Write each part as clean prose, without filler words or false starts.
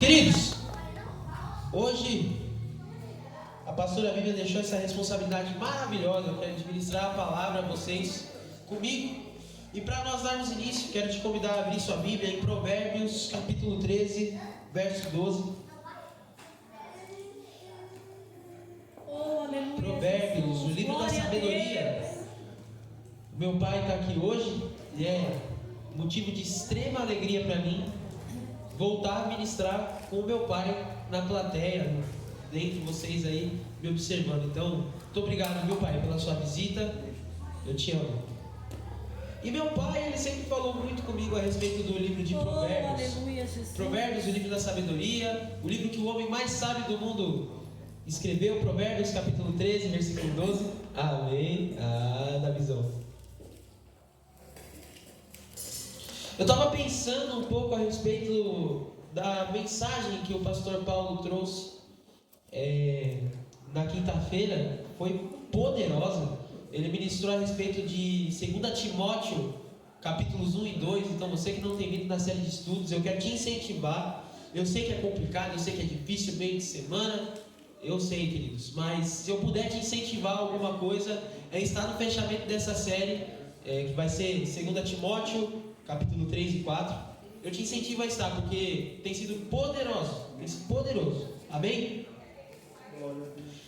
Queridos, hoje a pastora Vivian deixou essa responsabilidade maravilhosa. Eu quero administrar a palavra a vocês comigo. E para nós darmos início, quero te convidar a abrir sua Bíblia em Provérbios, capítulo 13, verso 12. Provérbios, o livro da sabedoria. Meu pai está aqui hoje e é motivo de extrema alegria para mim voltar a ministrar com o meu pai na plateia, dentre vocês aí me observando. Então, muito obrigado, meu pai, pela sua visita. Eu te amo. E meu pai, ele sempre falou muito comigo a respeito do livro de Provérbios. Provérbios, o livro da sabedoria, o livro que o homem mais sábio do mundo escreveu, Provérbios, capítulo 13, versículo 12. Amém. Da visão. Eu estava pensando um pouco a respeito da mensagem que o pastor Paulo trouxe na quinta-feira. Foi poderosa. Ele ministrou a respeito de 2 Timóteo, capítulos 1 e 2. Então você que não tem vindo na série de estudos, eu quero te incentivar. Eu sei que é complicado, eu sei que é difícil, meio de semana. Eu sei, queridos, mas se eu puder te incentivar alguma coisa, é estar no fechamento dessa série, que vai ser 2 Timóteo, capítulo 3 e 4, eu te incentivo a estar, porque tem sido poderoso, amém?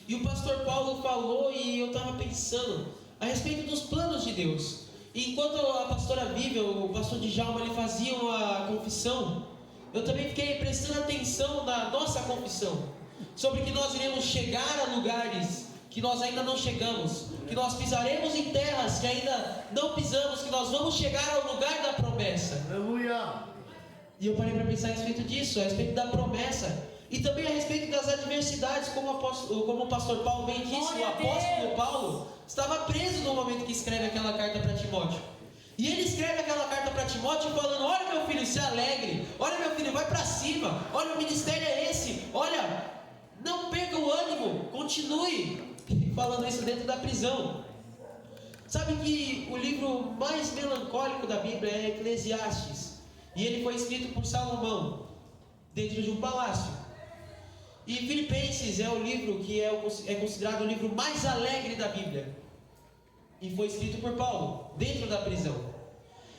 E o pastor Paulo falou, e eu estava pensando a respeito dos planos de Deus. E enquanto a pastora Vivian, o pastor Djalma, ele faziam a confissão, eu também fiquei prestando atenção na nossa confissão, sobre que nós iremos chegar a lugares que nós ainda não chegamos, que nós pisaremos em terras que ainda não pisamos, que nós vamos chegar ao lugar da promessa. Aleluia! E eu parei para pensar a respeito disso, a respeito da promessa, e também a respeito das adversidades, como o pastor Paulo bem disse. O apóstolo Paulo estava preso no momento que escreve aquela carta para Timóteo. E ele escreve aquela carta para Timóteo falando: olha, meu filho, se alegre, olha, meu filho, vai para cima, olha, o ministério é esse, olha, não perca o ânimo, continue. Falando isso dentro da prisão. Sabe que o livro mais melancólico da Bíblia é Eclesiastes, e ele foi escrito por Salomão dentro de um palácio. E Filipenses é o livro que é considerado o livro mais alegre da Bíblia, e foi escrito por Paulo dentro da prisão.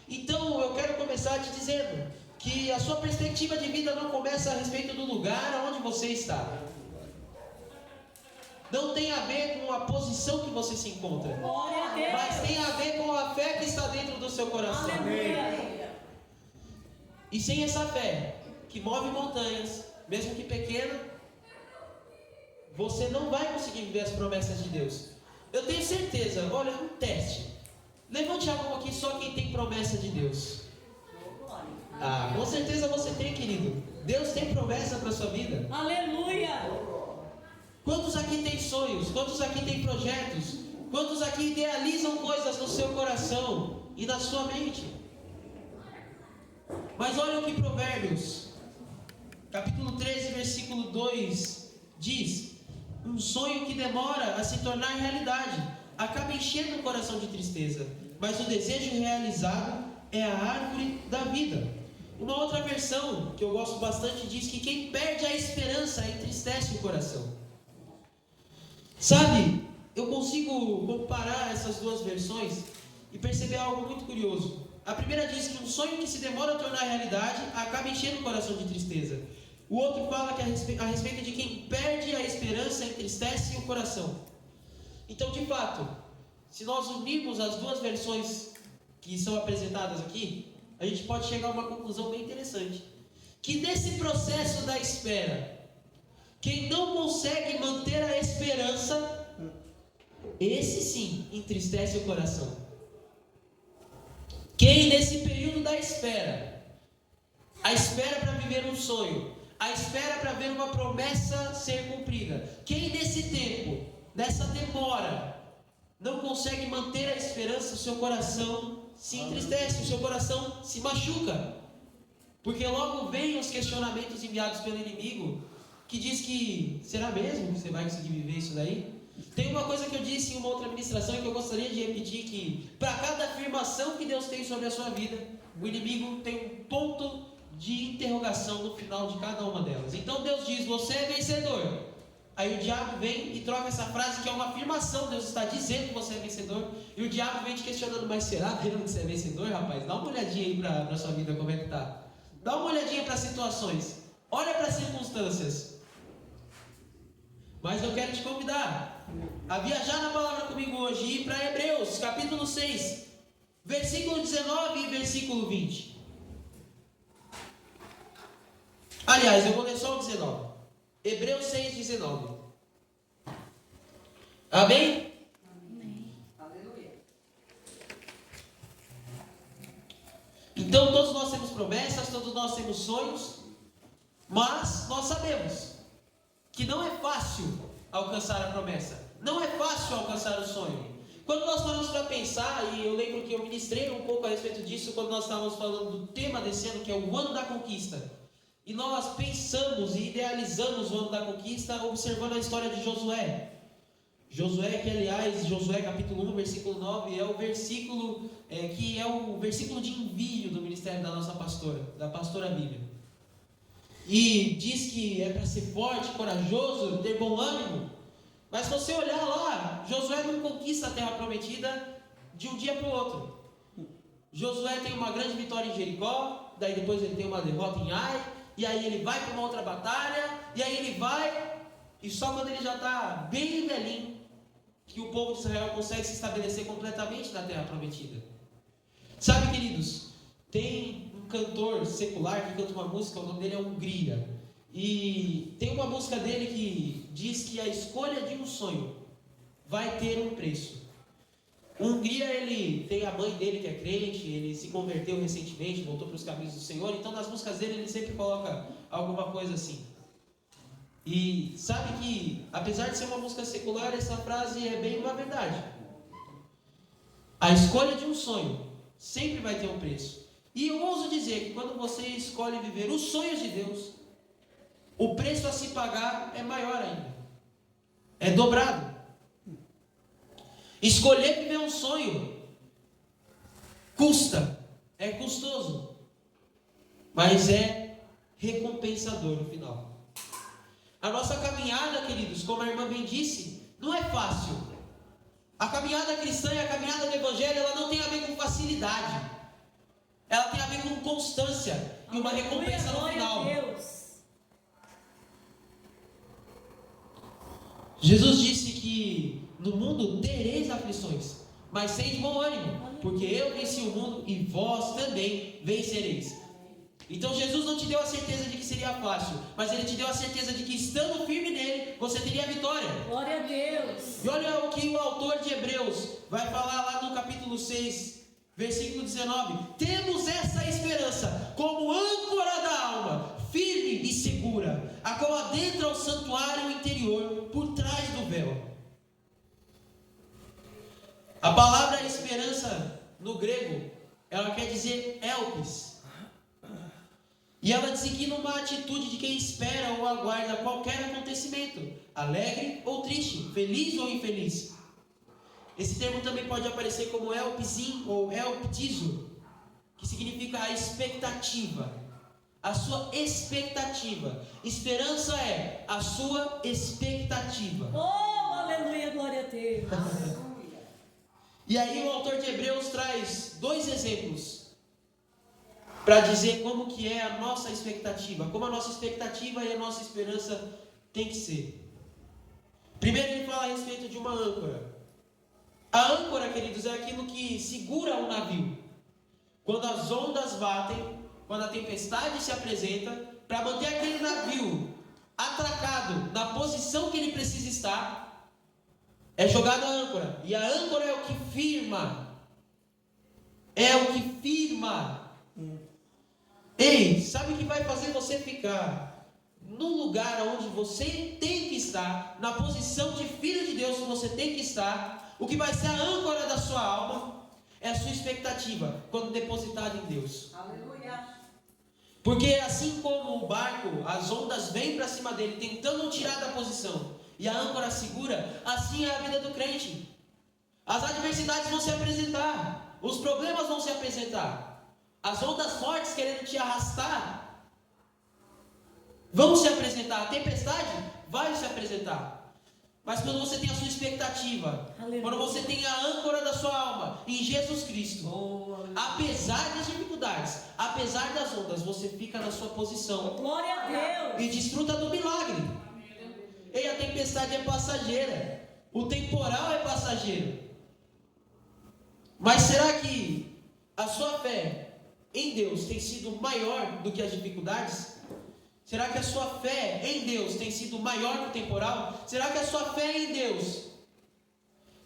Então eu quero começar te dizendo que a sua perspectiva de vida não começa a respeito do lugar onde você está. Não tem a ver com a posição que você se encontra, mas tem a ver com a fé que está dentro do seu coração. Amém. E sem essa fé, que move montanhas, mesmo que pequena, você não vai conseguir viver as promessas de Deus. Eu tenho certeza, olha, um teste. Levante a mão aqui só quem tem promessa de Deus. Com certeza você tem, querido. Deus tem promessa para a sua vida. Aleluia! Quantos aqui têm sonhos? Quantos aqui têm projetos? Quantos aqui idealizam coisas no seu coração e na sua mente? Mas olha o que Provérbios, capítulo 13, versículo 2 diz: um sonho que demora a se tornar realidade acaba enchendo o coração de tristeza, mas o desejo realizado é a árvore da vida. Uma outra versão que eu gosto bastante diz que quem perde a esperança entristece o coração. Sabe, eu consigo comparar essas duas versões e perceber algo muito curioso. A primeira diz que um sonho que se demora a tornar realidade acaba enchendo o coração de tristeza. O outro fala que a respeito de quem perde a esperança entristece o coração. Então, de fato, se nós unirmos as duas versões que são apresentadas aqui, a gente pode chegar a uma conclusão bem interessante. Que nesse processo da espera, quem não consegue manter a esperança, esse sim entristece o coração. Quem nesse período da espera, a espera para viver um sonho, a espera para ver uma promessa ser cumprida, quem nesse tempo, nessa demora, não consegue manter a esperança, o seu coração se entristece, o seu coração se machuca. Porque logo vem os questionamentos enviados pelo inimigo, que diz que, será mesmo que você vai conseguir viver isso daí? Tem uma coisa que eu disse em uma outra ministração e que eu gostaria de repetir, que para cada afirmação que Deus tem sobre a sua vida, o inimigo tem um ponto de interrogação no final de cada uma delas. Então Deus diz: você é vencedor. Aí o diabo vem e troca essa frase que é uma afirmação. Deus está dizendo que você é vencedor. E o diabo vem te questionando: mas será mesmo que você é vencedor, rapaz? Dá uma olhadinha aí para a sua vida, como é que está. Dá uma olhadinha para as situações. Olha para as circunstâncias. Mas eu quero te convidar a viajar na palavra comigo hoje e ir para Hebreus, capítulo 6, versículo 19 e versículo 20. Aliás, eu vou ler só o 19. Hebreus 6, 19. Amém? Amém. Aleluia. Então todos nós temos promessas, todos nós temos sonhos, mas nós sabemos que não é fácil alcançar a promessa, não é fácil alcançar o sonho. Quando nós paramos para pensar, e eu lembro que eu ministrei um pouco a respeito disso quando nós estávamos falando do tema desse ano, que é o ano da conquista. E nós pensamos e idealizamos o ano da conquista observando a história de Josué. Josué, que aliás, Josué capítulo 1, versículo 9, é o versículo que é o versículo de envio do ministério da nossa pastora, da pastora Bíblia. E diz que é para ser forte, corajoso, ter bom ânimo. Mas se você olhar lá, Josué não conquista a terra prometida de um dia para o outro. Josué tem uma grande vitória em Jericó, daí depois ele tem uma derrota em Ai, e aí ele vai para uma outra batalha, e aí ele vai, e só quando ele já está bem velhinho, que o povo de Israel consegue se estabelecer completamente na terra prometida. Sabe, queridos, tem um cantor secular que canta uma música, o nome dele é Hungria, e tem uma música dele que diz que a escolha de um sonho vai ter um preço. O Hungria, ele tem a mãe dele que é crente, ele se converteu recentemente, voltou para os caminhos do Senhor, então nas músicas dele ele sempre coloca alguma coisa assim. E sabe que, apesar de ser uma música secular, essa frase é bem uma verdade. A escolha de um sonho sempre vai ter um preço. E eu ouso dizer que quando você escolhe viver os sonhos de Deus, o preço a se pagar é maior ainda. É dobrado. Escolher viver um sonho custa, é custoso, mas é recompensador no final. A nossa caminhada, queridos, como a irmã bem disse, não é fácil. A caminhada cristã e a caminhada do evangelho, ela não tem a ver com facilidade. Ela tem a ver com constância e uma recompensa no final. Jesus disse que no mundo tereis aflições, mas sede bom ânimo, porque eu venci o mundo e vós também vencereis. Então Jesus não te deu a certeza de que seria fácil, mas Ele te deu a certeza de que estando firme nele, você teria a vitória. Glória a Deus. E olha o que o autor de Hebreus vai falar lá no capítulo 6, versículo 19. Temos essa esperança como âncora da alma, firme e segura, a qual adentra o santuário interior por trás do véu. A palavra esperança no grego, ela quer dizer elpis. E ela designa uma atitude de quem espera ou aguarda qualquer acontecimento, alegre ou triste, feliz ou infeliz. Esse termo também pode aparecer como elpizim ou elptizo, que significa a expectativa, a sua expectativa. Esperança é a sua expectativa. Oh, aleluia, glória a Deus. E aí o autor de Hebreus traz dois exemplos para dizer como que é a nossa expectativa, como a nossa expectativa e a nossa esperança tem que ser. Primeiro ele fala a respeito de uma âncora. A âncora, queridos, é aquilo que segura o navio. Quando as ondas batem, quando a tempestade se apresenta, para manter aquele navio atracado na posição que ele precisa estar, é jogada a âncora. E a âncora é o que firma. É o que firma. Ei, sabe o que vai fazer você ficar no lugar onde você tem que estar, na posição de filho de Deus que você tem que estar? O que vai ser a âncora da sua alma é a sua expectativa quando depositada em Deus. Aleluia. Porque assim como o barco, as ondas vêm para cima dele tentando tirar da posição e a âncora segura, assim é a vida do crente. As adversidades vão se apresentar, os problemas vão se apresentar, as ondas fortes querendo te arrastar, vão se apresentar. A tempestade vai se apresentar. Mas quando você tem a sua expectativa, Aleluia. quando você tem a âncora da sua alma em Jesus Cristo, apesar das dificuldades, apesar das ondas, você fica na sua posição Glória a Deus. e desfruta do milagre. E a tempestade é passageira, o temporal é passageiro. Mas será que a sua fé em Deus tem sido maior do que as dificuldades? Será que a sua fé em Deus tem sido maior que o temporal? Será que a sua fé em Deus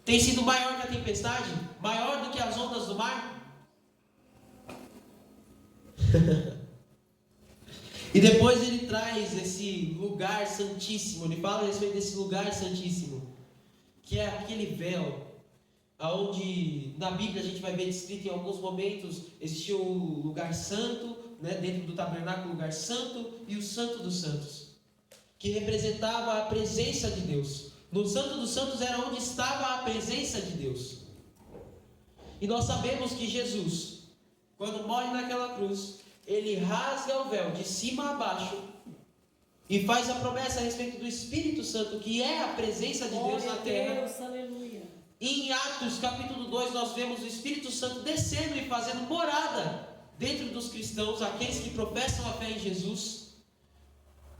tem sido maior que a tempestade? Maior do que as ondas do mar? E depois ele traz esse lugar santíssimo. Ele fala a respeito desse lugar santíssimo, que é aquele véu, onde na Bíblia a gente vai ver descrito em alguns momentos, existiu o lugar santo, né, dentro do tabernáculo, o lugar santo e o santo dos santos, que representava a presença de Deus. No santo dos santos era onde estava a presença de Deus. E nós sabemos que Jesus, quando morre naquela cruz, ele rasga o véu de cima a baixo e faz a promessa a respeito do Espírito Santo, que é a presença de Deus na terra. Deus, aleluia. E em Atos capítulo 2 nós vemos o Espírito Santo descendo e fazendo morada dentro dos cristãos, aqueles que professam a fé em Jesus.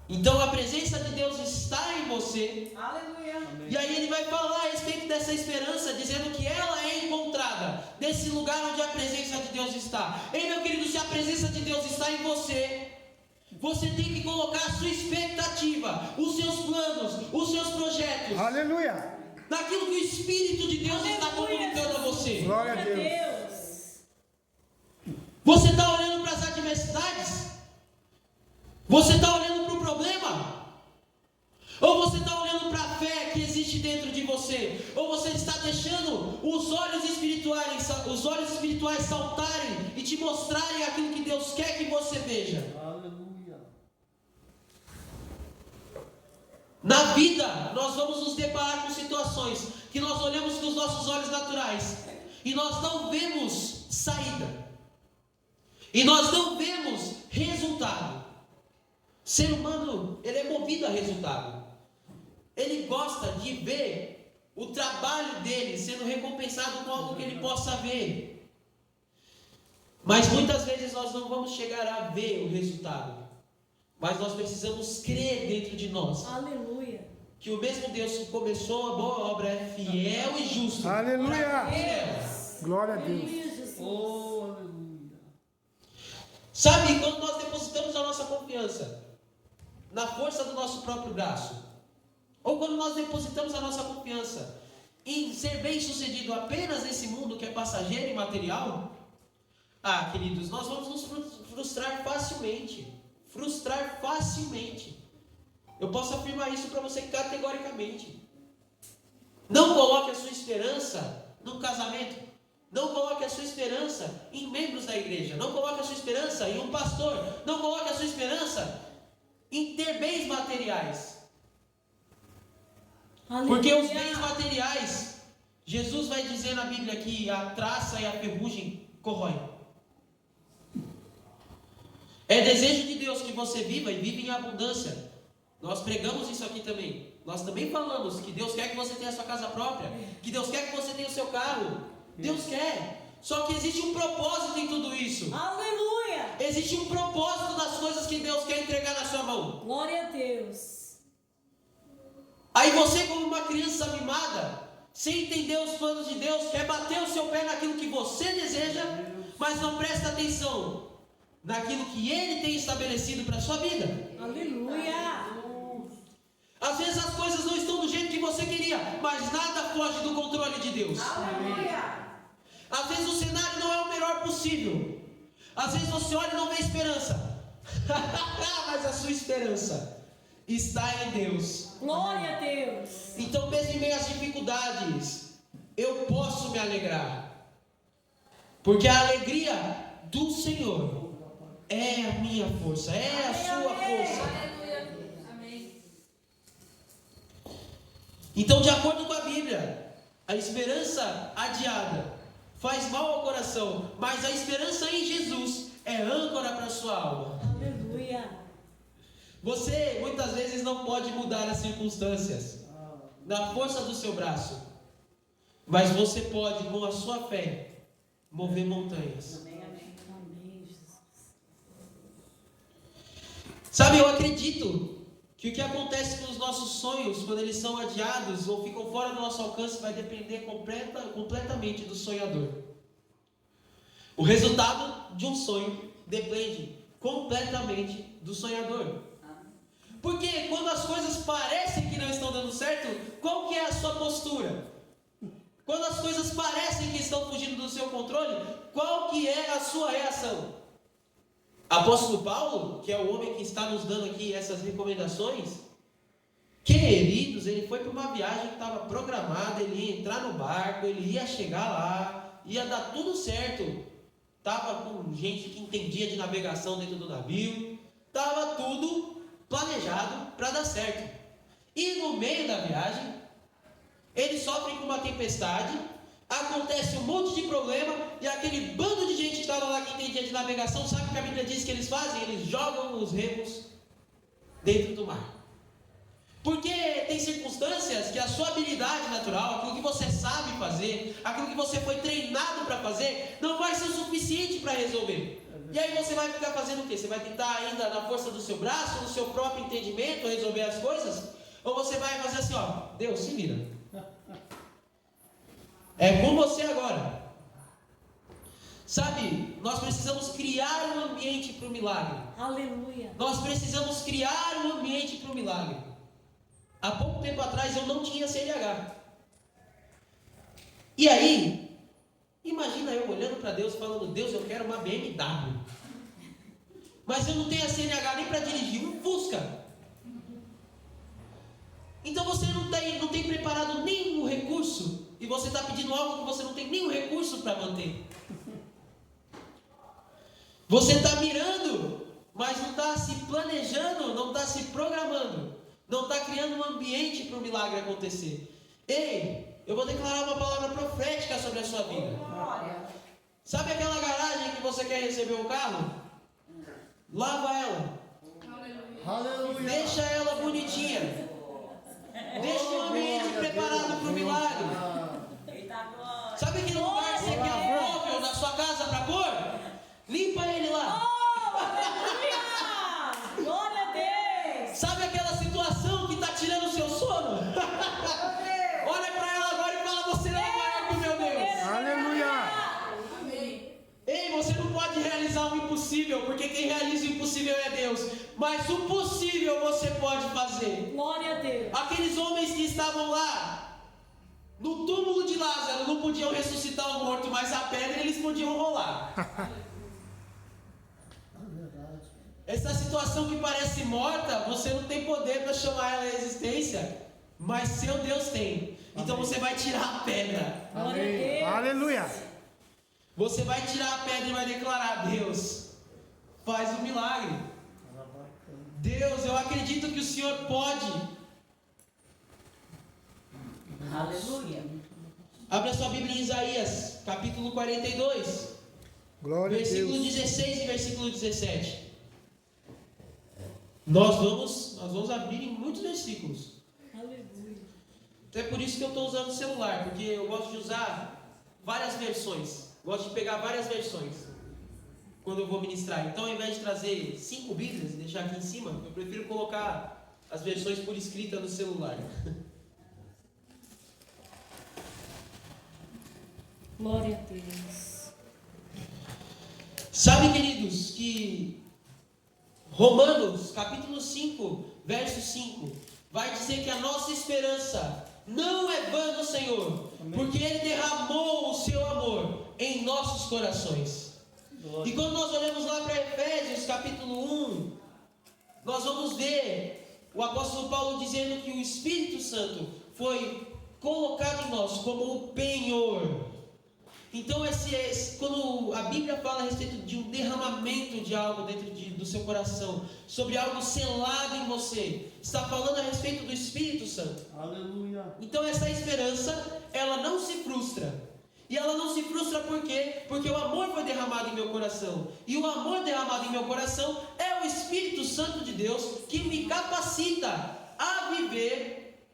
Então a presença de Deus está em você. Aleluia. E aí ele vai falar a respeito dessa esperança, dizendo que ela é encontrada nesse lugar onde a presença de Deus está. Ei, meu querido, se a presença de Deus está em você, você tem que colocar a sua expectativa, os seus planos, os seus projetos, Aleluia. naquilo que o Espírito de Deus está comunicando a você. Glória a Deus. Deus. Você está olhando para as adversidades? Você está olhando para o problema? Ou você está olhando para a fé que existe dentro de você? Ou você está deixando os olhos espirituais saltarem e te mostrarem aquilo que Deus quer que você veja? Aleluia. Na vida, nós vamos nos deparar com situações que nós olhamos com os nossos olhos naturais e nós não vemos saída. E nós não vemos resultado. O ser humano, ele é movido a resultado. Ele gosta de ver o trabalho dele sendo recompensado com algo que ele possa ver. Mas muitas vezes nós não vamos chegar a ver o resultado. Mas nós precisamos crer dentro de nós. Aleluia. Que o mesmo Deus que começou a boa obra é fiel e justo. Aleluia. Deus. Glória a Deus. Aleluia, Jesus. Oh, aleluia. Sabe, quando nós depositamos a nossa confiança na força do nosso próprio braço, ou quando nós depositamos a nossa confiança em ser bem sucedido apenas nesse mundo que é passageiro e material, queridos, nós vamos nos frustrar facilmente. Frustrar facilmente. Eu posso afirmar isso para você categoricamente. Não coloque a sua esperança num casamento. Não coloque a sua esperança em membros da igreja. Não coloque a sua esperança em um pastor. Não coloque a sua esperança em ter bens materiais. Aleluia. Porque os bens materiais, Jesus vai dizer na Bíblia que a traça e a ferrugem corroem. É desejo de Deus que você viva e viva em abundância. Nós pregamos isso aqui também. Nós também falamos que Deus quer que você tenha a sua casa própria, que Deus quer que você tenha o seu carro. Deus quer. Só que existe um propósito em tudo isso. Aleluia. Existe um propósito nas coisas que Deus quer entregar na sua mão. Glória a Deus. Aí você, como uma criança mimada, sem entender os planos de Deus, quer bater o seu pé naquilo que você deseja, mas não presta atenção naquilo que Ele tem estabelecido para a sua vida. Aleluia. Às vezes as coisas não estão do jeito que você queria, mas nada foge do controle de Deus. Aleluia. Às vezes o cenário não é o melhor possível. Às vezes você olha e não vê esperança. Mas a sua esperança está em Deus. Glória a Deus. Então, mesmo em meio às dificuldades, eu posso me alegrar. Porque a alegria do Senhor é a minha força, é a sua força. Então, de acordo com a Bíblia, a esperança adiada faz mal ao coração, mas a esperança em Jesus é âncora para a sua alma. Aleluia. Você muitas vezes não pode mudar as circunstâncias na força do seu braço, mas você pode, com a sua fé, mover montanhas. Amém, Jesus. Sabe, eu acredito que o que acontece com os nossos sonhos, quando eles são adiados ou ficam fora do nosso alcance, vai depender completamente do sonhador. O resultado de um sonho depende completamente do sonhador. Porque quando as coisas parecem que não estão dando certo, qual que é a sua postura? Quando as coisas parecem que estão fugindo do seu controle, qual que é a sua reação? Apóstolo Paulo, que é o homem que está nos dando aqui essas recomendações, queridos, ele foi para uma viagem que estava programada, ele ia entrar no barco, ele ia chegar lá, ia dar tudo certo. Estava com gente que entendia de navegação dentro do navio, estava tudo planejado para dar certo. E no meio da viagem, eles sofrem com uma tempestade, acontece um monte de problema, e aquele bando de gente que estava lá que entendia de navegação, sabe o que a Bíblia diz que eles fazem? Eles jogam os remos dentro do mar. Porque tem circunstâncias que a sua habilidade natural, aquilo que você sabe fazer, aquilo que você foi treinado para fazer, não vai ser o suficiente para resolver. E aí você vai ficar fazendo o quê? Você vai tentar ainda na força do seu braço, no seu próprio entendimento, resolver as coisas? Ou você vai fazer assim, ó, Deus, se vira. É com você agora. Sabe, nós precisamos criar um ambiente para o milagre. Aleluia. Nós precisamos criar um ambiente para o milagre. Há pouco tempo atrás eu não tinha CNH. E aí, imagina eu olhando para Deus falando, Deus, eu quero uma BMW. Mas eu não tenho a CNH nem para dirigir um Fusca. Então você não tem preparado nenhum recurso. E você está pedindo algo que você não tem nenhum recurso para manter. Você está mirando, mas não está se planejando, não está se programando, não está criando um ambiente para o milagre acontecer. Ei, eu vou declarar uma palavra profética sobre a sua vida. Sabe aquela garagem que você quer receber o carro? Lava ela. Aleluia. Deixa ela bonitinha. Deixa o ambiente preparado para o milagre. Sabe aquele lugar que você quer um móvel na sua casa para pôr? Limpa ele lá. Oh, aleluia! Glória a Deus! Sabe aquela situação que está tirando o seu sono? Olha para ela agora e fala, você não é maior que o meu Deus. Aleluia. Ei, você não pode realizar o impossível, porque quem realiza o impossível é Deus. Mas o possível você pode fazer. Glória a Deus! Aqueles homens que estavam lá no túmulo de Lázaro não podiam ressuscitar o morto, mas a pedra eles podiam rolar. Essa situação que parece morta, você não tem poder para chamar ela à existência, mas seu Deus tem. Então você vai tirar a pedra. Glória a Deus! Aleluia. Você vai tirar a pedra e vai declarar, Deus, faz o milagre. Deus, eu acredito que o Senhor pode. Aleluia! Abra sua Bíblia em Isaías, capítulo 42, Glória a versículo Deus. 16 e versículo 17. Nós vamos abrir em muitos versículos. Aleluia! Então é por isso que eu estou usando o celular, porque eu gosto de usar várias versões. Gosto de pegar várias versões quando eu vou ministrar. Então, ao invés de trazer 5 Bíblias e deixar aqui em cima, eu prefiro colocar as versões por escrita no celular. Glória a Deus! Sabe, queridos, que Romanos, capítulo 5, verso 5, vai dizer que a nossa esperança não é vã no Senhor, porque Ele derramou o seu amor em nossos corações. E quando nós olhamos lá para Efésios, capítulo 1, nós vamos ver o apóstolo Paulo dizendo que o Espírito Santo foi colocado em nós como o penhor. Então, quando a Bíblia fala a respeito de um derramamento de algo dentro do seu coração, sobre algo selado em você, está falando a respeito do Espírito Santo. Aleluia. Então, essa esperança, ela não se frustra. E ela não se frustra por quê? Porque o amor foi derramado em meu coração. E o amor derramado em meu coração é é o Espírito Santo de Deus que me capacita a viver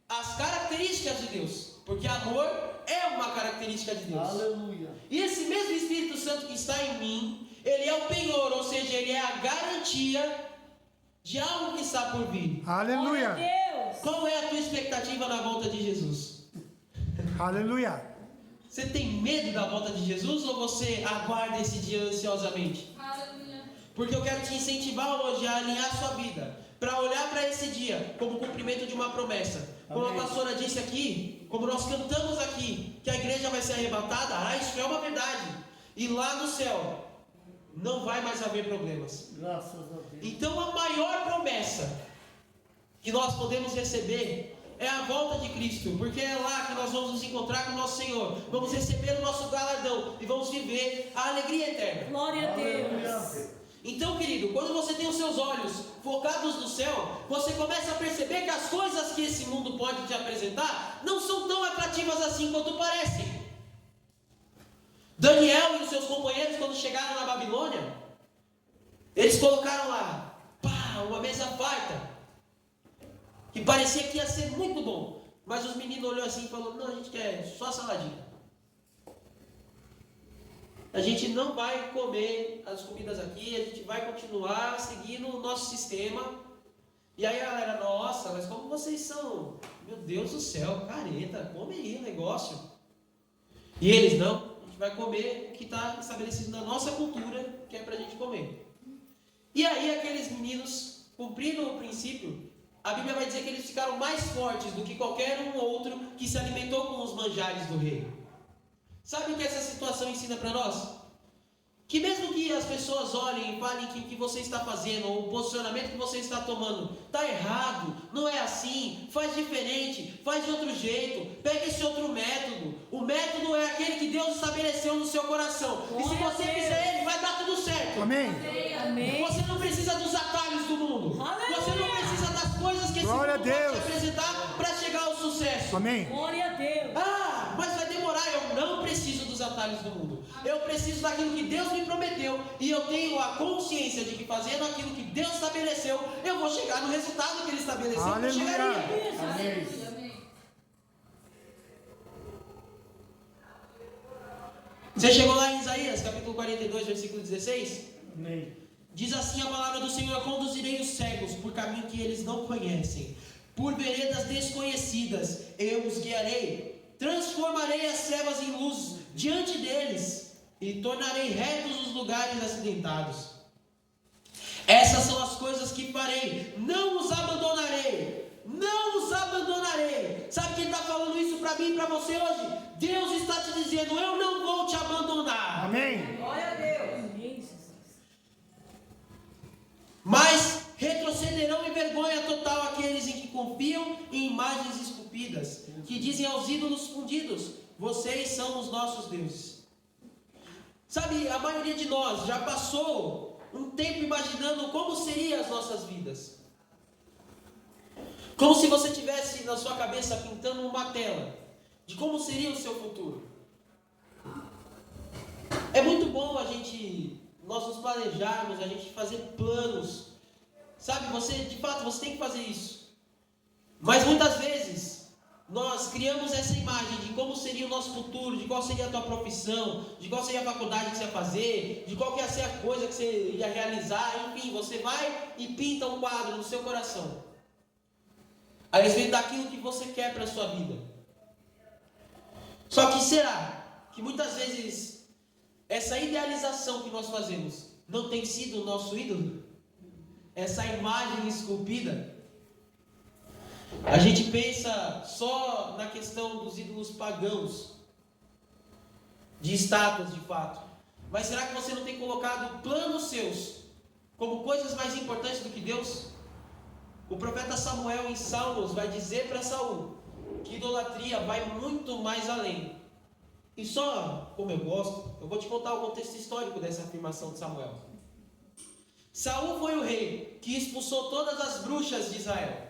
as características de Deus. Porque amor é uma característica de Deus. Aleluia. E esse mesmo Espírito Santo que está em mim, ele é o penhor, ou seja, ele é a garantia de algo que está por vir. Aleluia. Glória a Deus. Qual é a tua expectativa na volta de Jesus? Aleluia. Você tem medo da volta de Jesus ou você aguarda esse dia ansiosamente? Porque eu quero te incentivar hoje a alinhar sua vida, para olhar para esse dia como cumprimento de uma promessa. Como a pastora disse aqui, como nós cantamos aqui, que a igreja vai ser arrebatada, isso é uma verdade. E lá no céu não vai mais haver problemas. Graças a Deus. Então a maior promessa que nós podemos receber é a volta de Cristo, porque é lá que nós vamos nos encontrar com o nosso Senhor, vamos receber o nosso galardão e vamos viver a alegria eterna. Glória a Deus. Então, querido, quando você tem os seus olhos focados no céu, você começa a perceber que as coisas que esse mundo pode te apresentar não são tão atrativas assim quanto parecem. Daniel e os seus companheiros, quando chegaram na Babilônia, eles colocaram lá, uma mesa farta, que parecia que ia ser muito bom. Mas os meninos olharam assim e falaram, não, a gente quer só saladinha. A gente não vai comer as comidas aqui, a gente vai continuar seguindo o nosso sistema. E aí a galera, nossa, mas como vocês são, meu Deus do céu, careta, come aí o negócio. E eles, não, a gente vai comer o que está estabelecido na nossa cultura, que é pra gente comer. E aí aqueles meninos, cumprindo o princípio, a Bíblia vai dizer que eles ficaram mais fortes do que qualquer um outro que se alimentou com os manjares do rei. Sabe o que essa situação ensina para nós? Que mesmo que as pessoas olhem e falem que o que você está fazendo, ou o posicionamento que você está tomando, está errado, não é assim, faz diferente, faz de outro jeito, pega esse outro método. O método é aquele que Deus estabeleceu no seu coração. E se você fizer ele, vai dar tudo certo. Amém. Amém. Você não precisa dos atalhos do mundo. Aleluia. Você não precisa das coisas que esse Glória a mundo pode te Deus. apresentar para chegar ao sucesso. Amém. Glória a Deus. Mas vai demorar. Eu não preciso dos atalhos do mundo. Eu preciso daquilo que Deus me prometeu. E eu tenho a consciência de que fazendo aquilo que Deus estabeleceu, eu vou chegar no resultado que Ele estabeleceu. Eu Aleluia. chegaria. Amém. Você chegou lá em Isaías, capítulo 42, versículo 16? Amém. Diz assim a palavra do Senhor: conduzirei os cegos por caminho que eles não conhecem, por veredas desconhecidas eu os guiarei, transformarei as trevas em luz diante deles, e tornarei retos os lugares acidentados. Essas são as coisas que farei, não os abandonarei, não os abandonarei. Sabe quem está falando isso para mim e para você hoje? Deus está te dizendo, eu não vou te abandonar. Amém. Glória a Deus. Amém, Jesus. Mas retrocederão em vergonha total aqueles em que confiam em imagens esculpidas, que dizem aos ídolos fundidos, vocês são os nossos deuses. Sabe, a maioria de nós já passou um tempo imaginando como seriam as nossas vidas. Como se você tivesse na sua cabeça pintando uma tela de como seria o seu futuro. É muito bom nós nos planejarmos, a gente fazer planos. Sabe, de fato, você tem que fazer isso. Mas muitas vezes, nós criamos essa imagem de como seria o nosso futuro, de qual seria a tua profissão, de qual seria a faculdade que você ia fazer, de qual que ia ser a coisa que você ia realizar, enfim, você vai e pinta um quadro no seu coração a respeito daquilo que você quer para a sua vida. Só que será que muitas vezes essa idealização que nós fazemos não tem sido o nosso ídolo? Essa imagem esculpida? A gente pensa só na questão dos ídolos pagãos, de estátuas de fato. Mas será que você não tem colocado planos seus como coisas mais importantes do que Deus? O profeta Samuel em Salmos vai dizer para Saul que idolatria vai muito mais além. E só como eu gosto, eu vou te contar o contexto histórico dessa afirmação de Samuel. Saul foi o rei que expulsou todas as bruxas de Israel.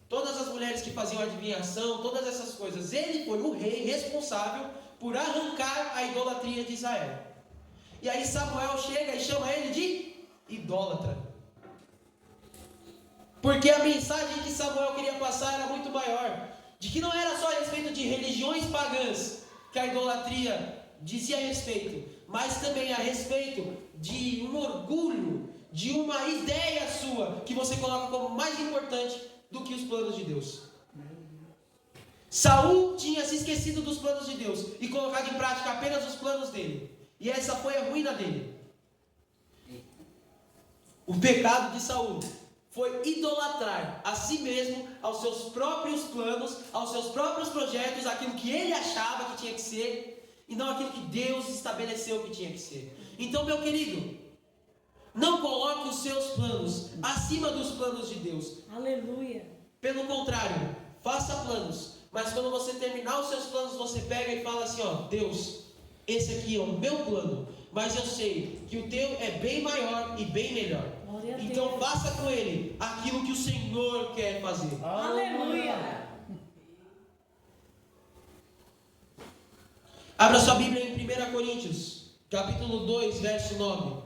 Todas as mulheres que faziam adivinhação, todas essas coisas. Ele foi o rei responsável por arrancar a idolatria de Israel. E aí Samuel chega e chama ele de idólatra. Porque a mensagem que Samuel queria passar era muito maior. De que não era só a respeito de religiões pagãs que a idolatria dizia a respeito, mas também a respeito de um orgulho, de uma ideia sua que você coloca como mais importante do que os planos de Deus. Saul tinha se esquecido dos planos de Deus e colocado em prática apenas os planos dele. E essa foi a ruína dele. O pecado de Saul foi idolatrar a si mesmo, aos seus próprios planos, aos seus próprios projetos, aquilo que ele achava que tinha que ser, e não aquilo que Deus estabeleceu que tinha que ser. Então, meu querido, não coloque os seus planos acima dos planos de Deus. Aleluia. Pelo contrário, faça planos, mas quando você terminar os seus planos, você pega e fala assim, ó, Deus, esse aqui é o meu plano, mas eu sei que o teu é bem maior e bem melhor. Então faça com ele aquilo que o Senhor quer fazer. Aleluia. Abra sua Bíblia em 1 Coríntios, capítulo 2, verso 9.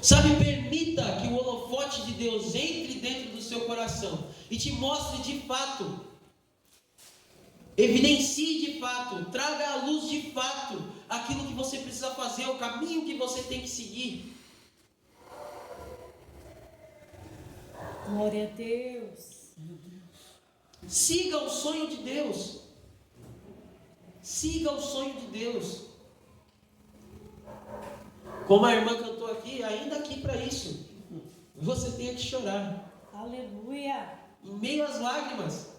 Sabe, permita que o holofote de Deus entre dentro do seu coração e te mostre de fato, evidencie de fato, traga à luz de fato aquilo que você precisa fazer, o caminho que você tem que seguir. Glória a Deus. Siga o sonho de Deus. Siga o sonho de Deus. Como a irmã cantou aqui, ainda aqui para isso, você tem que chorar. Aleluia. Em meio às lágrimas.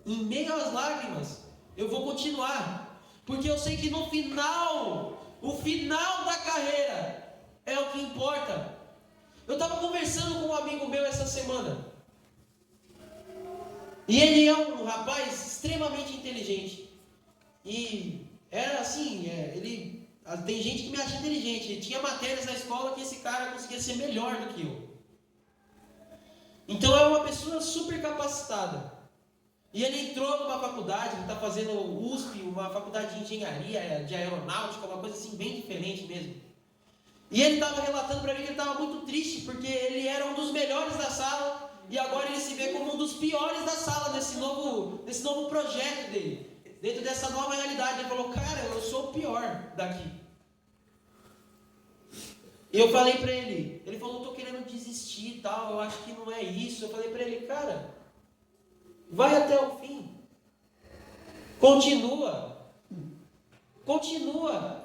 Em meio às lágrimas, eu vou continuar. Porque eu sei que no final, o final da carreira é o que importa. Eu estava conversando com um amigo meu essa semana. E ele é um rapaz extremamente inteligente. E era assim, tem gente que me acha inteligente. Tinha matérias na escola que esse cara conseguia ser melhor do que eu. Então é uma pessoa super capacitada. E ele entrou numa faculdade, ele está fazendo USP, uma faculdade de engenharia, de aeronáutica, uma coisa assim bem diferente mesmo. E ele estava relatando para mim que ele estava muito triste, porque ele era um dos melhores da sala, e agora ele se vê como um dos piores da sala, nesse novo projeto dele. Dentro dessa nova realidade, ele falou, cara, eu sou o pior daqui. E eu falei para ele falou, estou querendo desistir e tal, eu acho que não é isso. Eu falei para ele, cara, vai até o fim. Continua.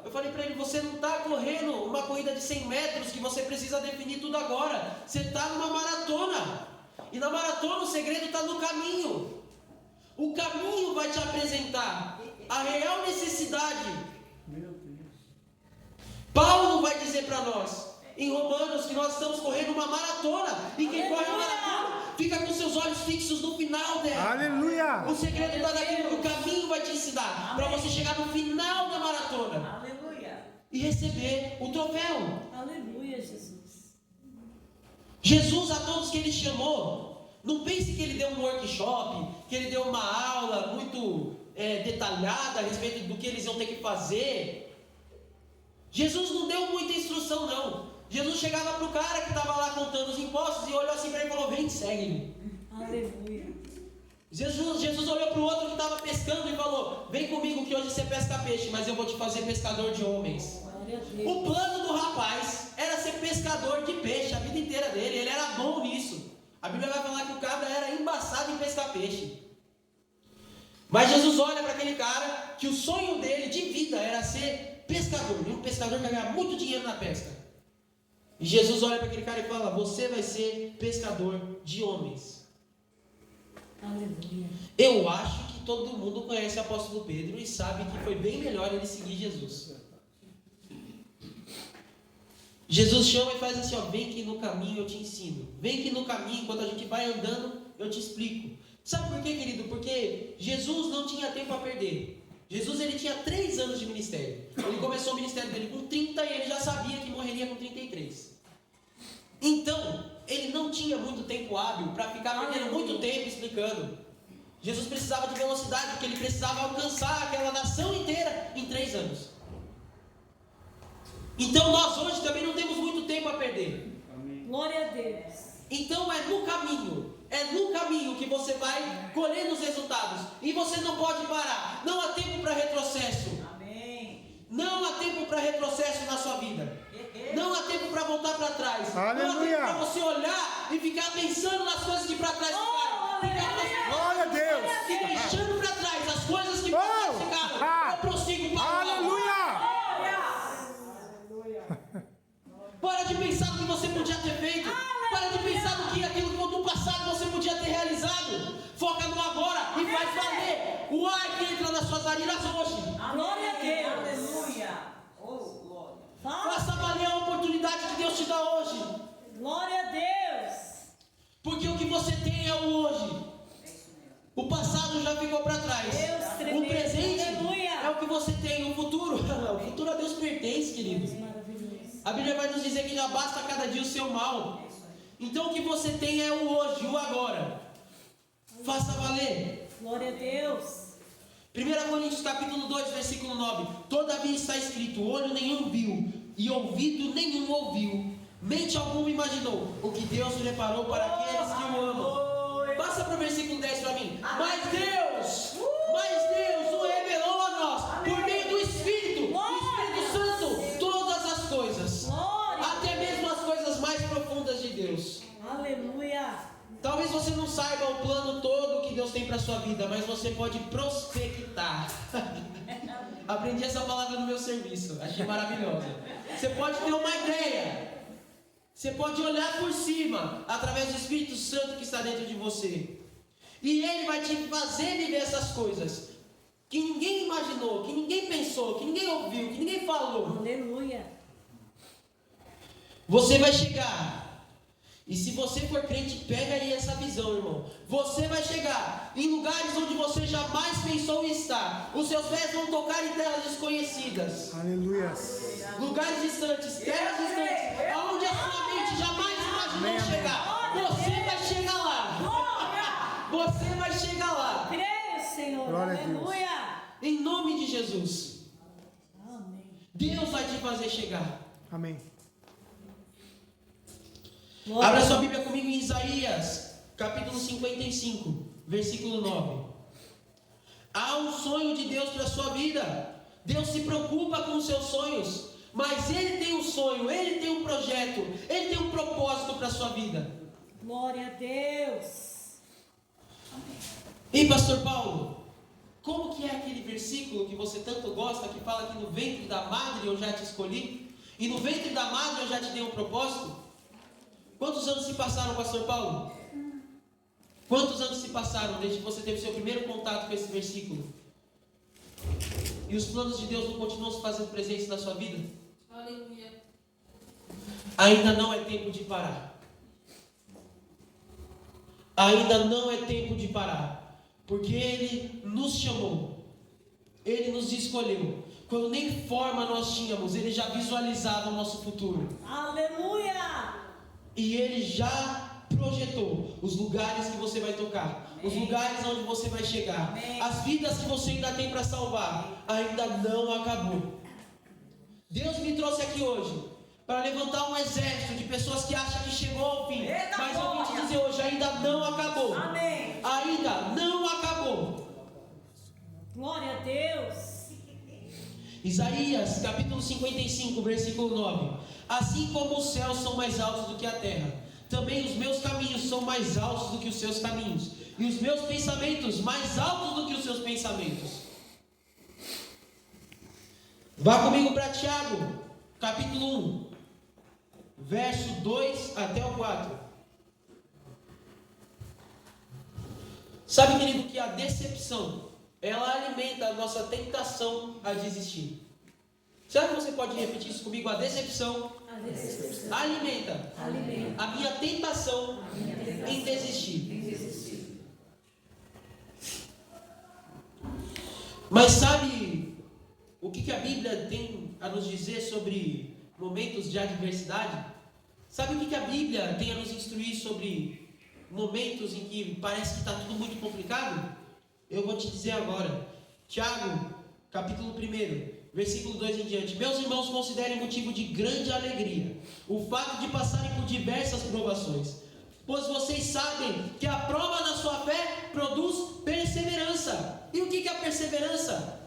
Eu falei para ele, você não está correndo uma corrida de 100 metros que você precisa definir tudo agora. Você está numa maratona. E na maratona o segredo está no caminho. O caminho vai te apresentar a real necessidade. Paulo vai dizer para nós, em Romanos, que nós estamos correndo uma maratona. E quem corre uma maratona fica com seus olhos fixos no final dela. Aleluia. O segredo está naquilo que o caminho vai te ensinar. Para você chegar no final da maratona. Aleluia. E receber o troféu. Aleluia, Jesus. Jesus, a todos que ele chamou, não pense que ele deu um workshop, que ele deu uma aula muito detalhada a respeito do que eles iam ter que fazer. Jesus não deu muita instrução, não. Jesus chegava para o cara que estava lá contando os impostos e olhou assim para ele e falou, vem, segue-me. Aleluia. Jesus olhou para o outro que estava pescando e falou, vem comigo que hoje você pesca peixe, mas eu vou te fazer pescador de homens. Glória a Deus. O plano do rapaz era ser pescador de peixe a vida inteira dele, ele era bom nisso. A Bíblia vai falar que o cara era embaçado em pescar peixe. Mas Jesus olha para aquele cara que o sonho dele de vida era ser pescador, e um pescador que ganhava muito dinheiro na pesca. E Jesus olha para aquele cara e fala, você vai ser pescador de homens. Aleluia. Eu acho que todo mundo conhece o apóstolo Pedro e sabe que foi bem melhor ele seguir Jesus. Jesus chama e faz assim, ó, vem que no caminho eu te ensino. Vem que no caminho, enquanto a gente vai andando, eu te explico. Sabe por quê, querido? Porque Jesus não tinha tempo a perder. Jesus, ele tinha 3 anos de ministério. Ele começou o ministério dele com 30 e ele já sabia que morreria com 33. Então, ele não tinha muito tempo hábil para ficar perdendo muito tempo explicando. Jesus precisava de velocidade, porque ele precisava alcançar aquela nação inteira em 3 anos. Então nós hoje também não temos muito tempo a perder. Glória a Deus. Então é no caminho que você vai colhendo os resultados. E você não pode parar. Não há tempo para retrocesso. Amém. Não há tempo para retrocesso na sua vida. Não há tempo para voltar para trás. Não há Aleluia. tempo para você olhar e ficar pensando nas coisas que para trás ficaram. Glória a Deus. Fica deixando para trás as coisas que para trás ficaram. Eu prossigo para o alto. Aleluia. Para de pensar no que você podia ter feito. Para de pensar no que aquilo que no passado você podia ter realizado. Foca no agora e faz valer o ar que entra nas suas narinas hoje. Glória a Deus. Aleluia. Oh, glória. Faça valer a oportunidade que Deus te dá hoje. Glória a Deus. Porque o que você tem é o hoje. O passado já ficou para trás. Deus O tremendo. presente Aleluia. é o que você tem. O futuro a Deus pertence, querido. Maravilhoso. A Bíblia vai nos dizer que já basta cada dia o seu mal. Então o que você tem é o hoje, o agora. Faça valer. Glória a Deus. 1 Coríntios capítulo 2, versículo 9. Todavia está escrito: olho nenhum viu e ouvido nenhum ouviu, mente alguma imaginou o que Deus preparou para aqueles que o amam. Passa para o versículo 10 para mim. Mas Deus o revelou a nós por meio do Espírito Santo, todas as coisas, Glória. até mesmo as coisas mais profundas de Deus. Aleluia. Talvez você não saiba o plano todo que Deus tem para sua vida, mas você pode prospectar. Aprendi essa palavra no meu serviço, achei maravilhosa. Você pode ter uma ideia. Você pode olhar por cima, através do Espírito Santo que está dentro de você. E Ele vai te fazer viver essas coisas que ninguém imaginou, que ninguém pensou, que ninguém ouviu, que ninguém falou. Aleluia. Você vai chegar. E se você for crente, pega aí essa visão, irmão. Você vai chegar em lugares onde você jamais pensou em estar. Os seus pés vão tocar em terras desconhecidas. Aleluia. Lugares distantes, terras distantes, aonde a sua mente jamais imaginou chegar. Você vai chegar lá. Você vai chegar lá. Creio, Senhor. Glória a Deus. Aleluia. Em nome de Jesus. Amém. Deus vai te fazer chegar. Amém. Abra sua Bíblia comigo em Isaías, capítulo 55, versículo 9. Há um sonho de Deus para a sua vida. Deus se preocupa com os seus sonhos. Mas Ele tem um sonho, Ele tem um projeto, Ele tem um propósito para a sua vida. Glória a Deus. E pastor Paulo, como que é aquele versículo que você tanto gosta, que fala que no ventre da madre eu já te escolhi? E no ventre da madre eu já te dei um propósito? Quantos anos se passaram, pastor Paulo? Quantos anos se passaram desde que você teve seu primeiro contato com esse versículo? E os planos de Deus não continuam se fazendo presentes na sua vida? Aleluia. Ainda não é tempo de parar. Ainda não é tempo de parar. Porque Ele nos chamou. Ele nos escolheu. Quando nem forma nós tínhamos, Ele já visualizava o nosso futuro. Aleluia. E Ele já projetou os lugares que você vai tocar. Amém. Os lugares onde você vai chegar. Amém. As vidas que você ainda tem para salvar. Ainda não acabou. Deus me trouxe aqui hoje para levantar um exército de pessoas que acham que chegou ao fim. Eita, mas eu vim te glória. dizer hoje, ainda não acabou. Amém. Ainda não acabou. Glória a Deus. Isaías capítulo 55, versículo 9. Assim como os céus são mais altos do que a terra, também os meus caminhos são mais altos do que os seus caminhos, e os meus pensamentos mais altos do que os seus pensamentos. Vá comigo para Tiago, capítulo 1, verso 2 até o 4. Sabe, querido, que a decepção, ela alimenta a nossa tentação a desistir. Será que você pode repetir isso comigo? A decepção, alimenta a minha tentação em desistir. Mas sabe o que a Bíblia tem a nos dizer sobre momentos de adversidade? Sabe o que a Bíblia tem a nos instruir sobre momentos em que parece que está tudo muito complicado? Eu vou te dizer agora. Tiago, capítulo 1, versículo 2 em diante. Meus irmãos, considerem motivo de grande alegria o fato de passarem por diversas provações, pois vocês sabem que a prova da sua fé produz perseverança. E o que a perseverança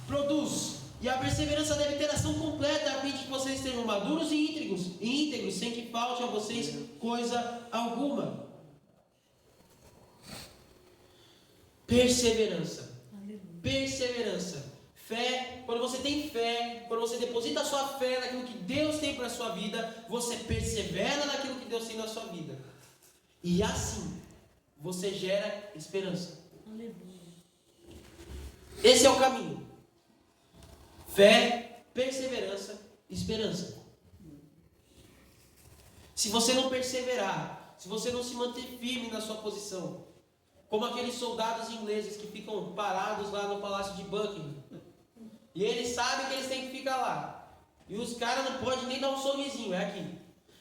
produz? E a perseverança deve ter ação completa, a fim de que vocês estejam maduros e íntegros, sem que falte a vocês coisa alguma. Perseverança. Perseverança. Fé, quando você tem fé, quando você deposita a sua fé naquilo que Deus tem para a sua vida, você persevera naquilo que Deus tem na sua vida. E assim, você gera esperança. Esse é o caminho. Fé, perseverança, esperança. Se você não perseverar, se você não se manter firme na sua posição, como aqueles soldados ingleses que ficam parados lá no Palácio de Buckingham, e eles sabem que eles têm que ficar lá, e os caras não podem nem dar um sorrisinho, é aqui.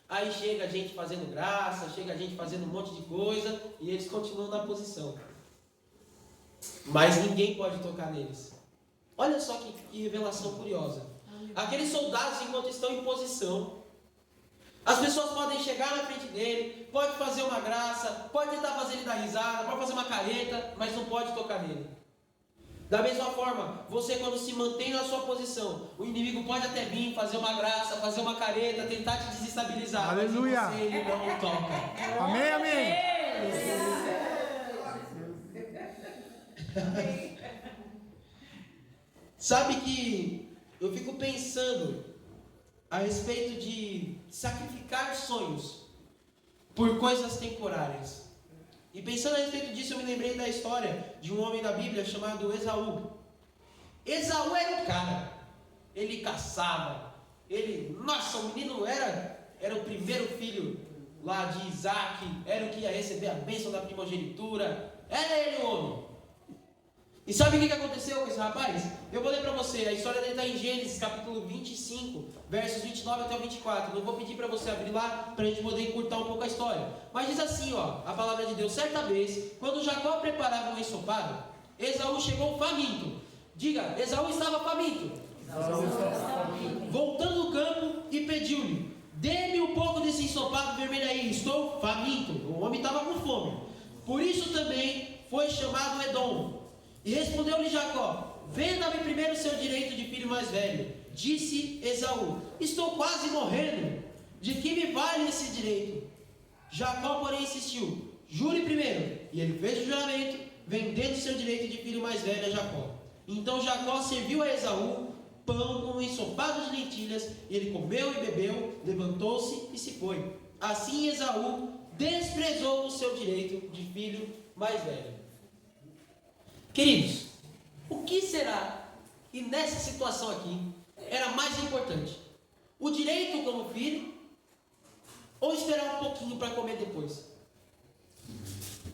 Aí chega a gente fazendo graça, chega a gente fazendo um monte de coisa, e eles continuam na posição. Mas ninguém pode tocar neles. Olha só que revelação curiosa. Aqueles soldados, enquanto estão em posição, as pessoas podem chegar na frente dele, pode fazer uma graça, pode tentar fazer ele dar risada, pode fazer uma careta, mas não pode tocar nele. Da mesma forma, você quando se mantém na sua posição, o inimigo pode até vir, fazer uma graça, fazer uma careta, tentar te desestabilizar. Aleluia. Mas em você ele não toca. Amém, amém. Sabe que eu fico pensando a respeito de sacrificar sonhos por coisas temporárias. E pensando a respeito disso, eu me lembrei da história de um homem da Bíblia chamado Esaú. Esaú era um cara, ele caçava, nossa, o menino era o primeiro filho lá de Isaac, era o que ia receber a bênção da primogenitura, era ele o homem. E sabe o que aconteceu com esse rapaz? Eu vou ler para você, a história dele está em Gênesis, capítulo 25, versos 29 até o 24. Não vou pedir para você abrir lá, para a gente poder encurtar um pouco a história. Mas diz assim, ó, a palavra de Deus. Certa vez, quando Jacó preparava um ensopado, Esaú chegou faminto. Diga, Esaú estava faminto. Voltando do campo e pediu-lhe: dê-me um pouco desse ensopado vermelho aí, estou faminto. O homem estava com fome. Por isso também foi chamado Edom. E respondeu-lhe Jacó: venda-me primeiro o seu direito de filho mais velho. Disse Esaú: estou quase morrendo. De que me vale esse direito? Jacó, porém, insistiu: jure primeiro. E ele fez o juramento, vendendo seu direito de filho mais velho a Jacó. Então Jacó serviu a Esaú pão com um ensopado de lentilhas, e ele comeu e bebeu, levantou-se e se foi. Assim Esaú desprezou o seu direito de filho mais velho. Queridos, o que será que nessa situação aqui era mais importante? O direito como filho ou esperar um pouquinho para comer depois?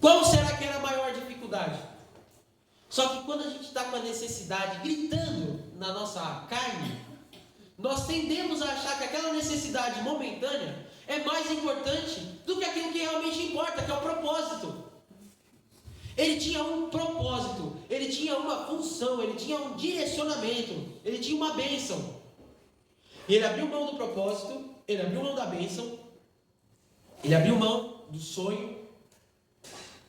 Qual será que era a maior dificuldade? Só que quando a gente está com a necessidade gritando na nossa carne, nós tendemos a achar que aquela necessidade momentânea é mais importante do que aquilo que realmente importa, que é o propósito. Ele tinha um propósito, ele tinha uma função, ele tinha um direcionamento, ele tinha uma bênção. E ele abriu mão do propósito, ele abriu mão da bênção, ele abriu mão do sonho,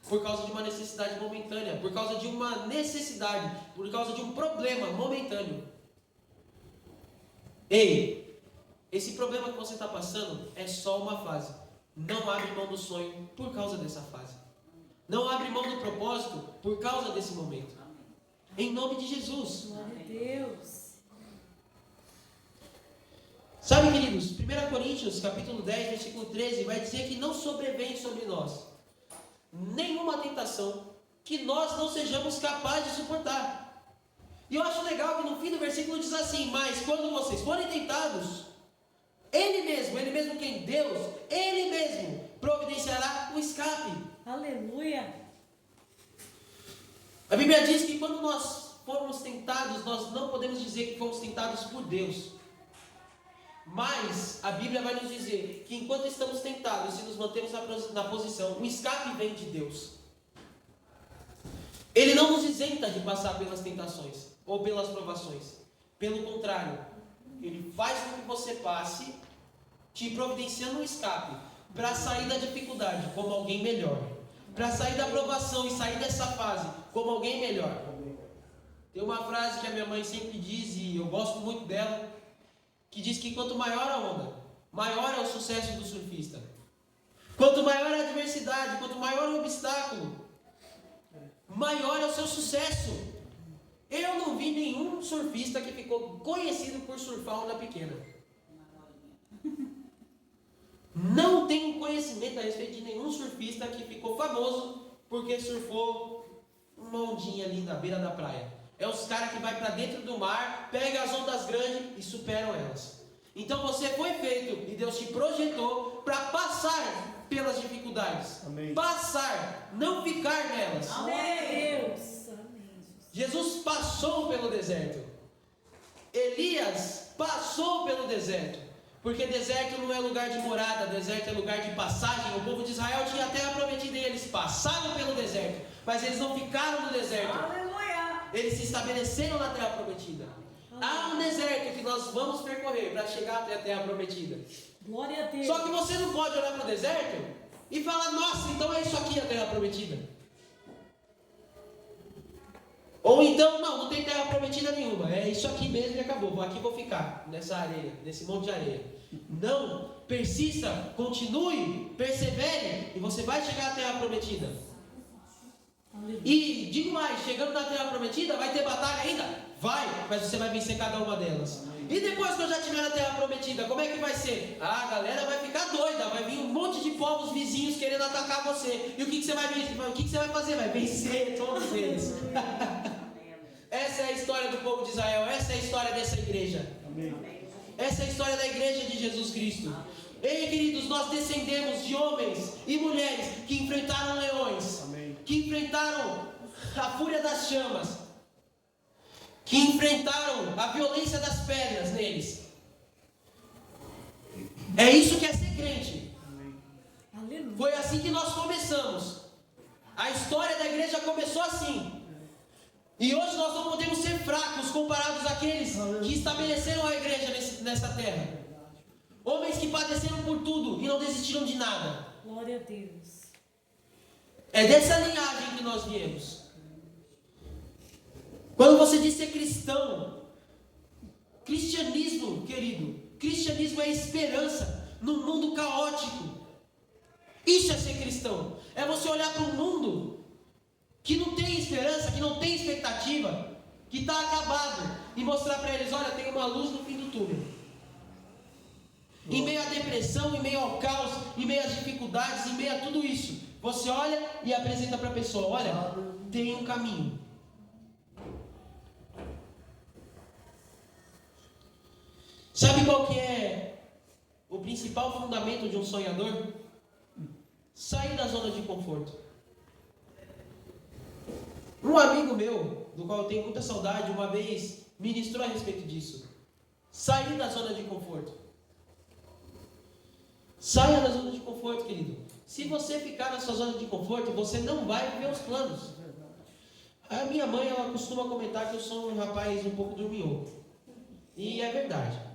por causa de uma necessidade momentânea, por causa de uma necessidade, por causa de um problema momentâneo. Ei, esse problema que você está passando é só uma fase. Não abre mão do sonho por causa dessa fase. Não abre mão do propósito por causa desse momento. Em nome de Jesus. Glória a Deus. Sabe, queridos, 1 Coríntios, capítulo 10, versículo 13, vai dizer que não sobrevém sobre nós nenhuma tentação que nós não sejamos capazes de suportar. E eu acho legal que no fim do versículo diz assim: mas quando vocês forem tentados, Ele mesmo quem? Deus, Ele mesmo providenciará o escape. Aleluia. A Bíblia diz que quando nós formos tentados, nós não podemos dizer que fomos tentados por Deus. Mas a Bíblia vai nos dizer que enquanto estamos tentados, se nos mantemos na posição, o escape vem de Deus. Ele não nos isenta de passar pelas tentações ou pelas provações. Pelo contrário, ele faz com que você passe, te providenciando um escape, para sair da dificuldade como alguém melhor, para sair da provação e sair dessa fase como alguém melhor. Tem uma frase que a minha mãe sempre diz, e eu gosto muito dela, que diz que quanto maior a onda, maior é o sucesso do surfista. Quanto maior a adversidade, quanto maior o obstáculo, maior é o seu sucesso. Eu não vi nenhum surfista que ficou conhecido por surfar onda pequena. Não tenho conhecimento a respeito de nenhum surfista que ficou famoso porque surfou uma ondinha ali na beira da praia. É os caras que vai para dentro do mar, pega as ondas grandes e superam elas. Então você foi feito e Deus te projetou para passar pelas dificuldades. Amém. Passar, não ficar nelas. Amém. Deus. Jesus passou pelo deserto. Elias passou pelo deserto. Porque deserto não é lugar de morada, deserto é lugar de passagem. O povo de Israel tinha a terra prometida e eles passaram pelo deserto. Mas eles não ficaram no deserto. Aleluia. Eles se estabeleceram na terra prometida. Há um deserto que nós vamos percorrer para chegar até a terra prometida. Glória a Deus. Só que você não pode olhar para o deserto e falar, nossa, então é isso aqui a terra prometida. Ou então, não tem terra prometida nenhuma. É isso aqui mesmo e acabou. Aqui vou ficar, nessa areia, nesse monte de areia. Não, persista, continue, persevere e você vai chegar à terra prometida. E digo mais, chegando na terra prometida, vai ter batalha ainda? Vai, mas você vai vencer cada uma delas. E depois que eu já estiver na terra prometida, como é que vai ser? A galera vai ficar doida, vai vir um monte de povos vizinhos querendo atacar você. E o que você vai fazer? Vai vencer todos eles. Essa é a história do povo de Israel, essa é a história dessa igreja. Amém. Essa é a história da igreja de Jesus Cristo. Ei, queridos, nós descendemos de homens e mulheres que enfrentaram leões. Amém. Que enfrentaram a fúria das chamas, que enfrentaram a violência das pedras neles. É isso que é ser crente. Aleluia. Foi assim que nós começamos. A história da igreja começou assim. E hoje nós não podemos ser fracos comparados àqueles que estabeleceram a igreja nessa terra. Homens que padeceram por tudo e não desistiram de nada. Glória a Deus. É dessa linhagem que nós viemos. Quando você diz ser cristão, cristianismo, querido, cristianismo é esperança num mundo caótico. Isso é ser cristão. É você olhar para um mundo que não tem esperança, que não tem expectativa, que está acabado, e mostrar para eles, olha, tem uma luz no fim do túnel. Em meio à depressão, em meio ao caos, em meio às dificuldades, em meio a tudo isso, você olha e apresenta para a pessoa, olha, tem um caminho. Sabe qual que é o principal fundamento de um sonhador? Sair da zona de conforto. Um amigo meu, do qual eu tenho muita saudade, uma vez ministrou a respeito disso. Sair da zona de conforto. Saia da zona de conforto, querido. Se você ficar na sua zona de conforto, você não vai viver os planos. A minha mãe, ela costuma comentar que eu sou um rapaz um pouco dorminhoco. E é verdade.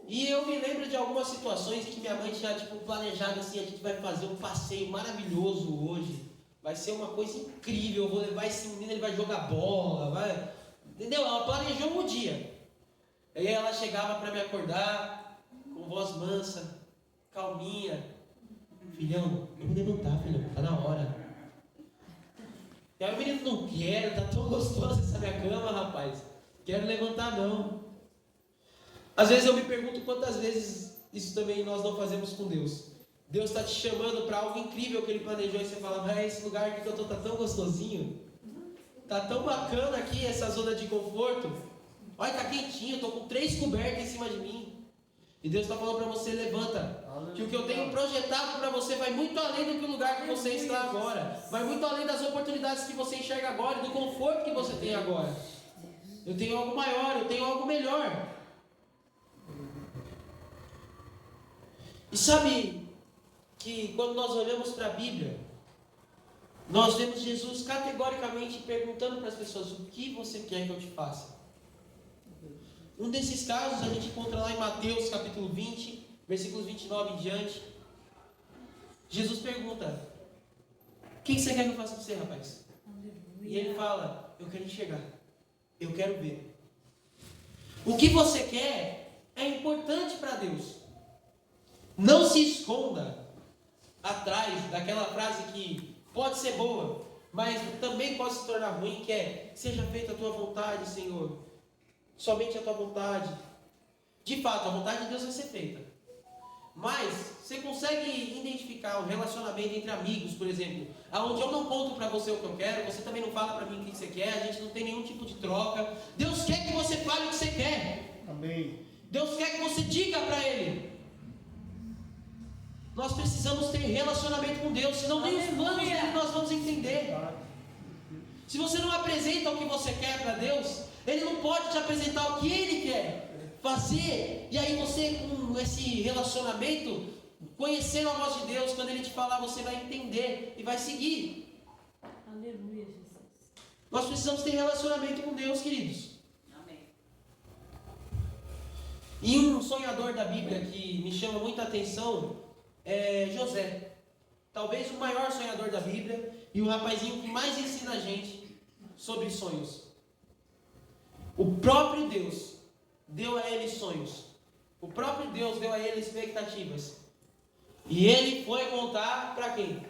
E eu me lembro de algumas situações que minha mãe tinha planejado assim, a gente vai fazer um passeio maravilhoso hoje. Vai ser uma coisa incrível, eu vou levar esse menino, ele vai jogar bola, vai... Entendeu? Ela planejou um dia. Aí ela chegava para me acordar, com voz mansa, calminha. Filhão, eu vou levantar, filhão, tá na hora. E aí o menino, não quero, tá tão gostosa essa minha cama, rapaz. Quero levantar não. Às vezes eu me pergunto quantas vezes isso também nós não fazemos com Deus. Deus está te chamando para algo incrível que Ele planejou e você fala, mas esse lugar aqui que eu estou está tão gostosinho, está tão bacana aqui essa zona de conforto, olha, está quentinho, estou com 3 cobertas em cima de mim. E Deus está falando para você, levanta, que o que eu tenho projetado para você vai muito além do que o lugar que você está agora, vai muito além das oportunidades que você enxerga agora e do conforto que você tem agora. Eu tenho algo maior, eu tenho algo melhor. E sabe que quando nós olhamos para a Bíblia, nós vemos Jesus categoricamente perguntando para as pessoas, o que você quer que eu te faça? Um desses casos a gente encontra lá em Mateus capítulo 20, versículos 29 em diante. Jesus pergunta: o que você quer que eu faça para você, rapaz? E ele fala: eu quero enxergar, eu quero ver. O que você quer é importante para Deus. Não se esconda atrás daquela frase que pode ser boa, mas também pode se tornar ruim, que é: seja feita a tua vontade, Senhor. Somente a tua vontade. De fato, a vontade de Deus vai ser feita. Mas você consegue identificar um relacionamento entre amigos, por exemplo, onde eu não conto para você o que eu quero, você também não fala para mim o que você quer, a gente não tem nenhum tipo de troca. Deus quer que você fale o que você quer. Amém. Deus quer que você diga para Ele. Nós precisamos ter relacionamento com Deus, senão nem os planos dele nós vamos entender. Se você não apresenta o que você quer para Deus, Ele não pode te apresentar o que Ele quer fazer. E aí você, com esse relacionamento, conhecendo a voz de Deus, quando Ele te falar, você vai entender e vai seguir. Aleluia, Jesus. Nós precisamos ter relacionamento com Deus, queridos. Amém. E um sonhador da Bíblia que me chama muita atenção é José. Talvez o maior sonhador da Bíblia e o rapazinho que mais ensina a gente sobre sonhos. O próprio Deus deu a ele sonhos. O próprio Deus deu a ele expectativas. E ele foi contar para quem? Para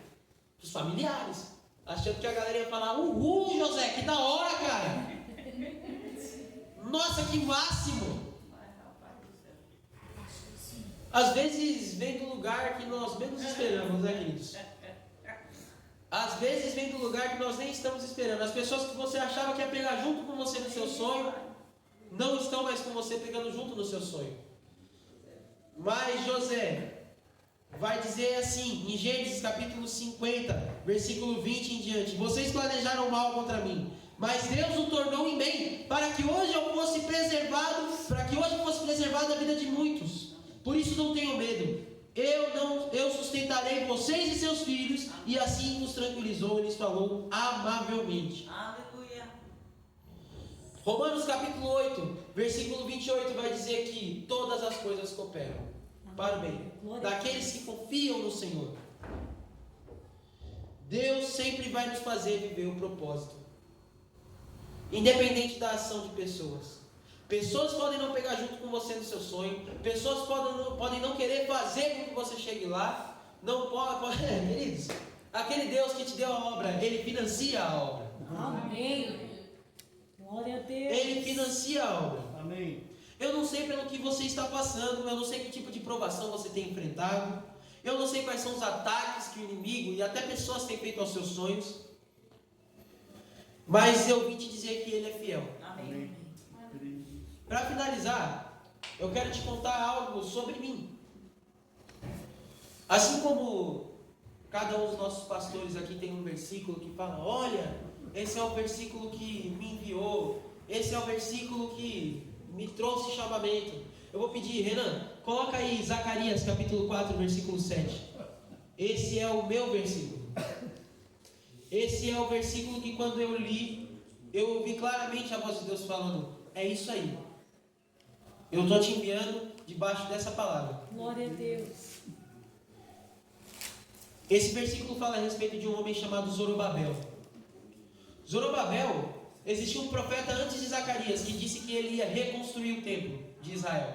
os familiares. Achando que a galera ia falar: uhul, José, que da hora, cara. Nossa, que máximo. Às vezes vem do lugar que nós menos esperamos, né, queridos? Às vezes vem do lugar que nós nem estamos esperando. As pessoas que você achava que ia pegar junto com você no seu sonho, não estão mais com você pegando junto no seu sonho. Mas José vai dizer assim, em Gênesis capítulo 50, versículo 20 em diante: vocês planejaram mal contra mim, mas Deus o tornou em bem, para que hoje fosse preservada a vida de muitos. Por isso não tenham medo. Eu sustentarei vocês e seus filhos. E assim nos tranquilizou e lhes falou amavelmente. Aleluia. Romanos capítulo 8, versículo 28 vai dizer que todas as coisas cooperam para o bem daqueles que confiam no Senhor. Deus sempre vai nos fazer viver o propósito, independente da ação de pessoas. Pessoas podem não pegar junto com você no seu sonho. Pessoas podem não querer fazer com que você chegue lá. Não pode, queridos. Aquele Deus que te deu a obra, Ele financia a obra. Amém. Glória a Deus. Ele financia a obra. Amém. Eu não sei pelo que você está passando. Eu não sei que tipo de provação você tem enfrentado. Eu não sei quais são os ataques que o inimigo e até pessoas têm feito aos seus sonhos. Mas eu vim te dizer que Ele é fiel. Amém. Para finalizar, eu quero te contar algo sobre mim. Assim como cada um dos nossos pastores aqui tem um versículo que fala: olha, esse é o versículo que me enviou, esse é o versículo que me trouxe chamamento. Eu vou pedir, Renan, coloca aí Zacarias capítulo 4, versículo 7. Esse é o meu versículo. Esse é o versículo que quando eu li, eu ouvi claramente a voz de Deus falando: é isso aí. Eu estou te enviando debaixo dessa palavra. Glória a Deus. Esse versículo fala a respeito de um homem chamado Zorobabel. Zorobabel, existia um profeta antes de Zacarias que disse que ele ia reconstruir o templo de Israel.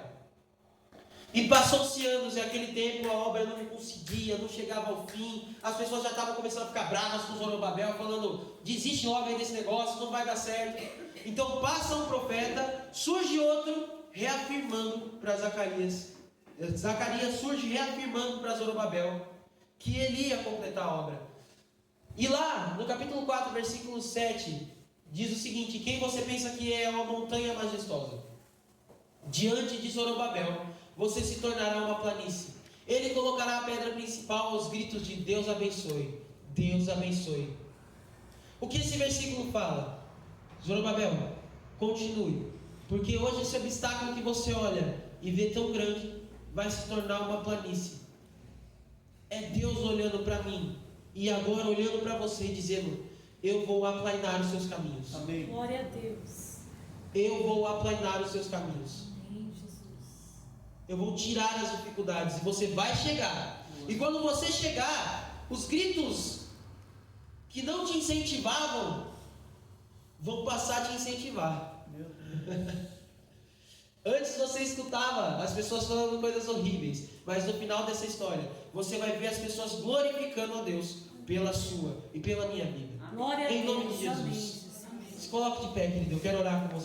E passou-se anos e aquele tempo a obra não conseguia, não chegava ao fim. As pessoas já estavam começando a ficar bravas com Zorobabel, falando: desiste logo aí desse negócio, não vai dar certo. Então passa um profeta, surge outro, reafirmando para Zacarias. Zacarias surge reafirmando para Zorobabel que ele ia completar a obra. E lá, no capítulo 4, versículo 7, diz o seguinte: quem você pensa que é uma montanha majestosa? Diante de Zorobabel, você se tornará uma planície. Ele colocará a pedra principal aos gritos de Deus abençoe. Deus abençoe. O que esse versículo fala? Zorobabel, continue. Porque hoje esse obstáculo que você olha e vê tão grande vai se tornar uma planície. É Deus olhando para mim e agora olhando para você e dizendo: eu vou aplainar os seus caminhos. Amém. Glória a Deus. eu vou aplanar os seus caminhos. Amém, Jesus. Eu vou tirar as dificuldades e você vai chegar. E quando você chegar, os gritos que não te incentivavam vão passar a te incentivar. Meu Deus. Antes você escutava as pessoas falando coisas horríveis, mas no final dessa história você vai ver as pessoas glorificando a Deus pela sua e pela minha vida. Glória a Em Deus. nome de Amém, Jesus. Jesus. Se coloque de pé, querido. Eu quero orar com você.